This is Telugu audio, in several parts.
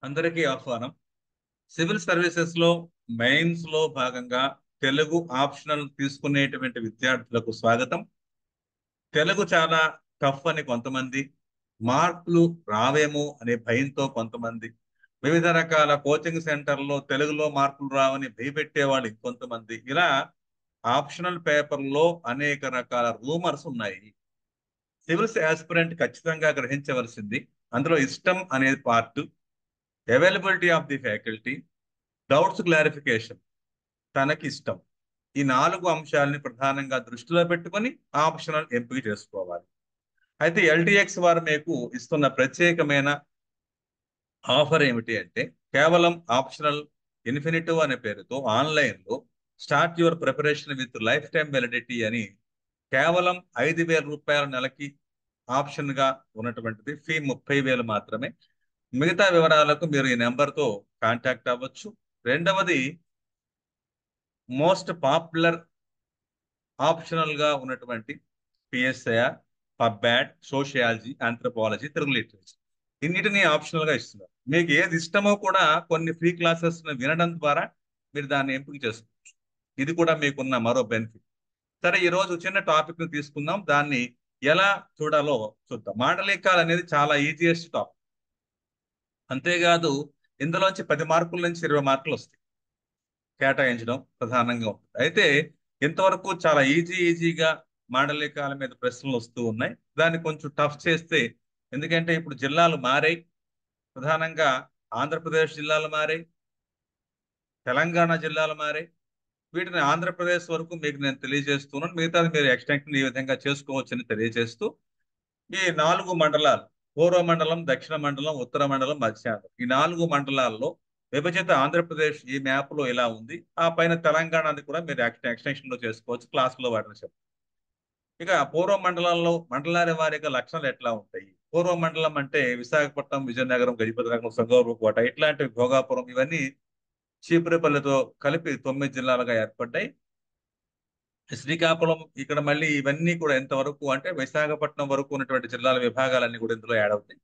అందరికీ ఆహ్వానం. సివిల్ సర్వీసెస్ లో మెయిన్స్ లో భాగంగా తెలుగు ఆప్షనల్ తీసుకునేటువంటి విద్యార్థులకు స్వాగతం. తెలుగు చాలా టఫ్ అని కొంతమంది, మార్కులు రావేమో అనే భయంతో కొంతమంది, వివిధ రకాల కోచింగ్ సెంటర్లో తెలుగులో మార్కులు రావని భయపెట్టే వాళ్ళు ఇంకొంతమంది, ఇలా ఆప్షనల్ పేపర్లో అనేక రకాల రూమర్స్ ఉన్నాయి. సివిల్స్ యాస్పిరెంట్ ఖచ్చితంగా గ్రహించవలసింది, అందులో ఇష్టం అనేది part, availability of the faculty, doubts clarification, తనకి ఇష్టం. ఈ 4 అంశాలని ప్రధానంగా దృష్టిలో పెట్టుకొని ఆప్షనల్ ఎంపిక చేసుకోవాలి. అయితే ఎల్టీఎక్స్ వారు మీకు ఇస్తున్న ప్రత్యేకమైన ఆఫర్ ఏమిటి అంటే, కేవలం ఆప్షనల్ ఇన్ఫినిటివ్ అనే పేరుతో ఆన్లైన్ లో start your preparation with life time validity అని కేవలం 5,000 రూపాయల నెలకి ఆప్షన్ గా ఉన్నటువంటిది. ఫీ 30,000 మాత్రమే. మిగతా వివరాలకు మీరు ఈ నెంబర్తో కాంటాక్ట్ అవ్వచ్చు. రెండవది, మోస్ట్ పాపులర్ ఆప్షనల్ గా ఉన్నటువంటి PSIR, pub ad, sociology, anthropology, Telugu literature, ఇన్నిటిని ఆప్షనల్ గా ఇస్తున్నారు. మీకు ఏది ఇష్టమో కూడా కొన్ని ఫ్రీ క్లాసెస్ వినడం ద్వారా మీరు దాన్ని ఎంపిక చేసుకోవచ్చు. ఇది కూడా మీకున్న మరో బెనిఫిట్. సరే, ఈ రోజు చిన్న టాపిక్ ని తీసుకుందాం, దాన్ని ఎలా చూడాలో చూద్దాం. మాండలికాలు అనేది చాలా ఈజియెస్ట్ టాపిక్. అంతేకాదు, ఇందులోంచి 10 మార్కుల నుంచి 20 మార్కులు వస్తాయి, కేటాయించడం ప్రధానంగా ఉంటుంది. అయితే ఇంతవరకు చాలా ఈజీగా మాండలికాల మీద ప్రశ్నలు వస్తూ ఉన్నాయి. దాన్ని కొంచెం టఫ్ చేస్తే, ఎందుకంటే ఇప్పుడు జిల్లాలు మారాయి. ప్రధానంగా ఆంధ్రప్రదేశ్ జిల్లాలు మారాయి, తెలంగాణ జిల్లాలు మారాయి. వీటిని ఆంధ్రప్రదేశ్ వరకు మీకు నేను తెలియజేస్తున్నాను, మిగతాది మీరు ఎక్స్టెన్షన్ ఈ విధంగా చేసుకోవచ్చని తెలియజేస్తూ, ఈ 4 మండలాలు, పూర్వ మండలం, దక్షిణ మండలం, ఉత్తర మండలం, మధ్యాంధ్ర, ఈ 4 మండలాల్లో విభజిత ఆంధ్రప్రదేశ్ ఈ మ్యాప్ లో ఇలా ఉంది. ఆ పైన తెలంగాణది కూడా మీరు ఎక్స్టెన్షన్ లో చేసుకోవచ్చు, క్లాస్ లో వాటిని చెప్పండి. ఇక పూర్వ మండలంలో మండలాల వారీగా లక్షణాలు ఎట్లా ఉంటాయి? పూర్వ మండలం అంటే విశాఖపట్నం, విజయనగరం, గజపతి నగరం, కోట, ఇట్లాంటి భోగాపురం, ఇవన్నీ చీపురుపల్లితో కలిపి 9 జిల్లాలుగా ఏర్పడ్డాయి. శ్రీకాకుళం, ఇక్కడ మళ్ళీ ఇవన్నీ కూడా ఎంతవరకు అంటే విశాఖపట్నం వరకు ఉన్నటువంటి జిల్లాల విభాగాలన్నీ కూడా ఇందులో యాడ్ అవుతాయి.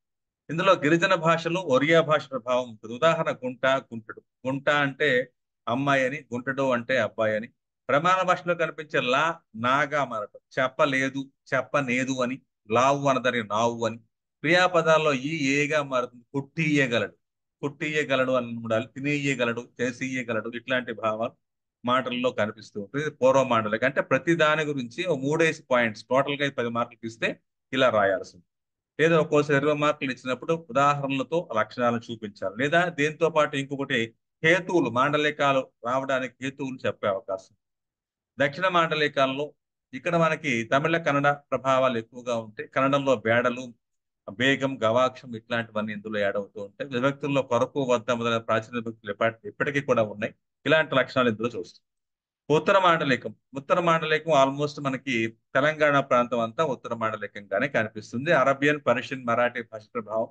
ఇందులో గిరిజన భాషలు, ఒరియా భాష ప్రభావం ఉంటుంది. ఉదాహరణ గుంట, గుంటడు. గుంట అంటే అమ్మాయి అని, గుంటడు అంటే అబ్బాయి అని. ప్రమాణ భాషలో కనిపించే లా నాగా మారటం, చెప్పలేదు, చెప్పనేదు అని, లావు అనదని నావు అని. క్రియాపదాల్లో ఈ ఏగా మారుతుంది, కొట్టియ్యగలడు, కొట్టియ్యగలడు అని ఉండాలి, తినేయగలడు, చేసియ్యగలడు, ఇట్లాంటి భావాలు మాటల్లో కనిపిస్తూ ఉంటుంది. ఇది పూర్వ మాటలకి అంటే ప్రతి దాని గురించి ఓ 3 పాయింట్స్ టోటల్ గా 10 మార్కులు ఇస్తే ఇలా రాయాల్సింది. లేదా ఒక్కోసారి 20 మార్కులు ఇచ్చినప్పుడు ఉదాహరణలతో లక్షణాలను చూపించాలి. లేదా దీంతో పాటు ఇంకొకటి, హేతువులు, మాండలికాలు రావడానికి హేతువులు చెప్పే అవకాశం. దక్షిణ మాండలికాల్లో ఇక్కడ మనకి తమిళ, కన్నడ ప్రభావాలు ఎక్కువగా ఉంటాయి. కన్నడంలో బేడలు, బేగం, గవాక్షం, ఇట్లాంటివన్నీ ఇందులో యాడ్ అవుతూ ఉంటాయి. విభక్తుల్లో కొరకు, వద్ద మొదలైన ప్రాచీన విభక్తులు ఇప్పటికీ కూడా ఉన్నాయి. ఇలాంటి లక్షణాలు ఇందులో చూస్తాం. ఉత్తర మాండలికం, ఉత్తర మాండలికం ఆల్మోస్ట్ మనకి తెలంగాణ ప్రాంతం అంతా ఉత్తర మాండలికంగానే కనిపిస్తుంది. అరబియన్, పర్షియన్, మరాఠీ భాష ప్రభావం.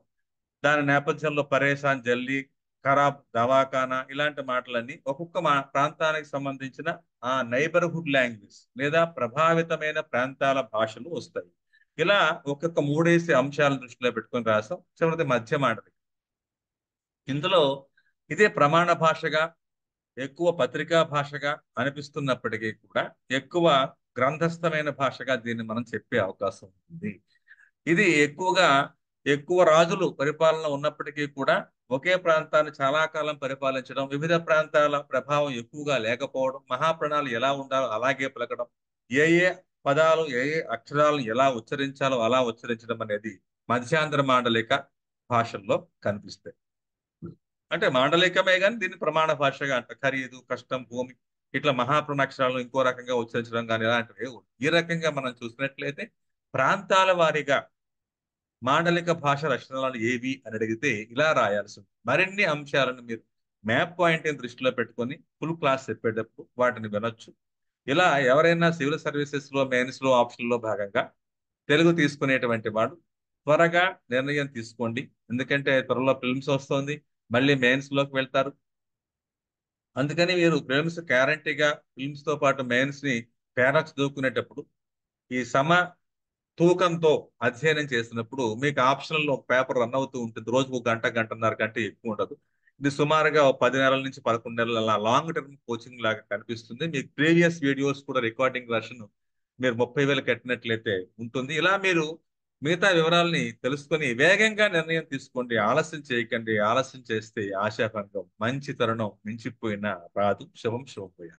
దాని నేపథ్యంలో పరేషాన్, జల్లి, ఖరాబ్, దవాఖానా, ఇలాంటి మాటలన్నీ ఒక్కొక్క ప్రాంతానికి సంబంధించిన ఆ నైబర్హుడ్ లాంగ్వేజ్ లేదా ప్రభావితమైన ప్రాంతాల భాషలు వస్తాయి. ఇలా ఒక్కొక్క 3 అంశాలను దృష్టిలో పెట్టుకొని రాసాం. చివరిది మధ్య మాండలికం. ఇందులో ఇదే ప్రమాణ భాషగా, ఎక్కువ పత్రికా భాషగా అనిపిస్తున్నప్పటికీ కూడా ఎక్కువ గ్రంథస్థమైన భాషగా దీన్ని మనం చెప్పే అవకాశం ఉంది. ఇది ఎక్కువ రాజులు పరిపాలన ఉన్నప్పటికీ కూడా ఒకే ప్రాంతాన్ని చాలా కాలం పరిపాలించడం, వివిధ ప్రాంతాల ప్రభావం ఎక్కువగా లేకపోవడం, మహాప్రణాళిక ఎలా ఉండాలో అలాగే పలకడం, ఏ ఏ పదాలు, ఏ ఏ అక్షరాలను ఎలా ఉచ్చరించాలో అలా ఉచ్చరించడం అనేది మధ్యాంధ్ర మాండలిక భాషల్లో కనిపిస్తాయి. అంటే మాండలికమే కానీ దీన్ని ప్రమాణ భాషగా అంట. ఖరీదు, కష్టం, భూమి, ఇట్లా మహాప్రణాక్షరాలను ఇంకో రకంగా ఉచ్చరించడం కానీ ఇలాంటివి ఈ రకంగా మనం చూసినట్లయితే ప్రాంతాల వారీగా మాండలిక భాష లక్షణాలు ఏవి అని అడిగితే ఇలా రాయాల్సి ఉంది. మరిన్ని అంశాలను మీరు మ్యాప్ పాయింట్ దృష్టిలో పెట్టుకొని ఫుల్ క్లాస్ చెప్పేటప్పుడు వాటిని వినొచ్చు. ఇలా ఎవరైనా సివిల్ సర్వీసెస్ లో, మెయిన్స్ లో, ఆప్షన్ లో భాగంగా తెలుగు తీసుకునేటువంటి వాడు త్వరగా నిర్ణయం తీసుకోండి. ఎందుకంటే త్వరలో ఫిల్మ్స్ వస్తుంది, మళ్ళీ మెయిన్స్ లోకి వెళ్తారు. అందుకని మీరు ఫిల్మ్స్ గ్యారంటీగా, ఫిల్మ్స్ తో పాటు మెయిన్స్ ని పేరక్స్ దూకునేటప్పుడు ఈ తూకంతో అధ్యయనం చేసినప్పుడు మీకు ఆప్షనల్ ఒక పేపర్ రన్ అవుతూ ఉంటుంది. రోజుకు ఒక గంట, గంటన్నర కంటే ఎక్కువ ఉండదు. ఇది సుమారుగా 10 నెలల నుంచి 11 నెలల అలా లాంగ్ టర్మ్ కోచింగ్ లాగా కనిపిస్తుంది. మీకు ప్రీవియస్ వీడియోస్ కూడా రికార్డింగ్ వెర్షన్ మీరు 30,000 కట్టినట్లయితే ఉంటుంది. ఇలా మీరు మిగతా వివరాల్ని తెలుసుకొని వేగంగా నిర్ణయం తీసుకోండి. ఆలస్యం చేయకండి. ఆలస్యం చేస్తే ఆశాభంగం. మంచి తరుణం మించిపోయినా రాదు. శుభం శుభం.